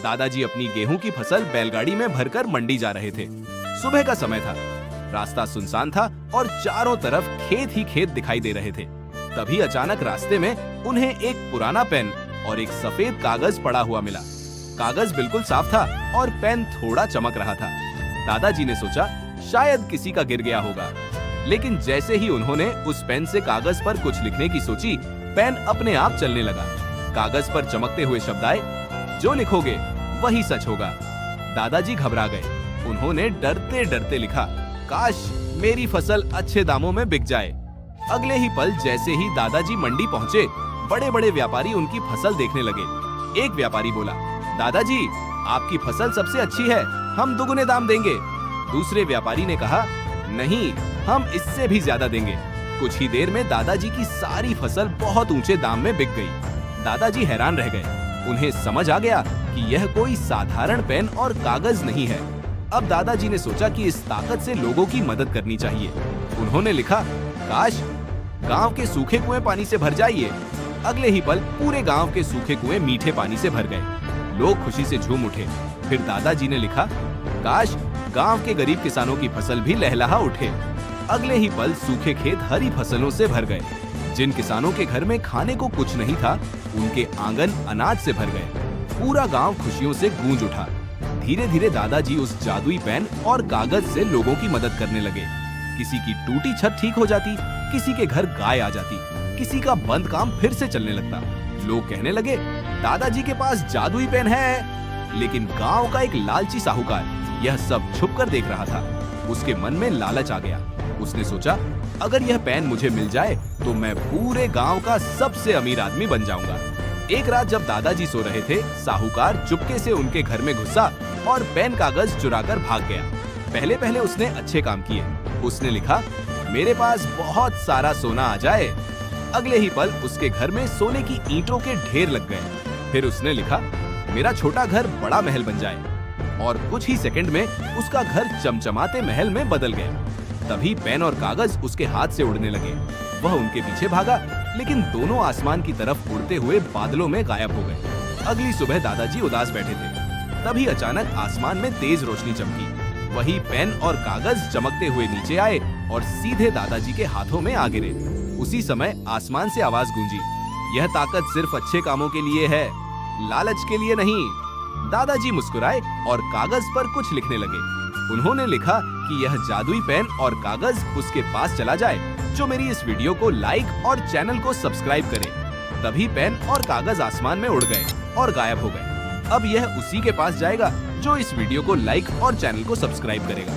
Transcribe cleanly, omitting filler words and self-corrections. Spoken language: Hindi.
दादाजी अपनी गेहूं की फसल बैलगाड़ी में भरकर मंडी जा रहे थे। सुबह का समय था, रास्ता सुनसान था और चारों तरफ खेत ही खेत दिखाई दे रहे थे। तभी अचानक रास्ते में उन्हें एक पुराना पेन और एक सफेद कागज पड़ा हुआ मिला। कागज बिल्कुल साफ था और पेन थोड़ा चमक रहा था। दादाजी ने सोचा शायद किसी का गिर गया होगा, लेकिन जैसे ही उन्होंने उस पेन से कागज पर कुछ लिखने की सोची, पेन अपने आप चलने लगा। कागज पर चमकते हुए शब्द आए, जो लिखोगे वही सच होगा। दादाजी घबरा गए। उन्होंने डरते डरते लिखा, काश मेरी फसल अच्छे दामों में बिक जाए। अगले ही पल जैसे ही दादाजी मंडी पहुँचे, बड़े बड़े व्यापारी उनकी फसल देखने लगे। एक व्यापारी बोला, दादाजी आपकी फसल सबसे अच्छी है, हम दुगने दाम देंगे। दूसरे व्यापारी ने कहा, नहीं, हम इससे भी ज्यादा देंगे। कुछ ही देर में दादाजी की सारी फसल बहुत ऊंचे दाम में बिक गई। दादाजी हैरान रह गए। उन्हें समझ आ गया कि यह कोई साधारण पेन और कागज नहीं है। अब दादाजी ने सोचा कि इस ताकत से लोगों की मदद करनी चाहिए। उन्होंने लिखा, काश गांव के सूखे कुएं पानी से भर जाइए। अगले ही पल पूरे गांव के सूखे कुएं मीठे पानी से भर गए। लोग खुशी से झूम उठे। फिर दादाजी ने लिखा, काश गांव के गरीब किसानों की फसल भी लहलहा उठे। अगले ही पल सूखे खेत हरी फसलों से भर गए। जिन किसानों के घर में खाने को कुछ नहीं था, उनके आंगन अनाज से भर गए। पूरा गांव खुशियों से गूंज उठा। धीरे धीरे दादाजी उस जादुई पेन और कागज से लोगों की मदद करने लगे। किसी की टूटी छत ठीक हो जाती, किसी के घर गाय आ जाती, किसी का बंद काम फिर से चलने लगता। लोग कहने लगे, दादाजी के पास जादुई पेन है। लेकिन गांव का एक लालची साहूकार यह सब छुप कर देख रहा था। उसके मन में लालच आ गया। उसने सोचा, अगर यह पेन मुझे मिल जाए तो मैं पूरे गांव का सबसे अमीर आदमी बन जाऊंगा। एक रात जब दादाजी सो रहे थे, साहूकार चुपके से उनके घर में घुसा और पेन कागज चुराकर भाग गया। पहले पहले उसने अच्छे काम किए। उसने लिखा, मेरे पास बहुत सारा सोना आ जाए। अगले ही पल उसके घर में सोने की ईंटों के ढेर लग गए। फिर उसने लिखा, मेरा छोटा घर बड़ा महल बन जाए। और कुछ ही सेकंड में उसका घर चमचमाते महल में बदल गया। तभी पेन और कागज उसके हाथ से उड़ने लगे। वह उनके पीछे भागा, लेकिन दोनों आसमान की तरफ उड़ते हुए बादलों में गायब हो गए। अगली सुबह दादाजी उदास बैठे थे। तभी अचानक आसमान में तेज रोशनी चमकी। वही पेन और कागज चमकते हुए नीचे आए और सीधे दादाजी के हाथों में आ गिरे। उसी समय आसमान से आवाज गूंजी, यह ताकत सिर्फ अच्छे कामों के लिए है, लालच के लिए नहीं। दादाजी मुस्कुराए और कागज पर कुछ लिखने लगे। उन्होंने लिखा कि यह जादुई पेन और कागज उसके पास चला जाए जो मेरी इस वीडियो को लाइक और चैनल को सब्सक्राइब करे। तभी पेन और कागज आसमान में उड़ गए और गायब हो गए। अब यह उसी के पास जाएगा जो इस वीडियो को लाइक और चैनल को सब्सक्राइब करेगा।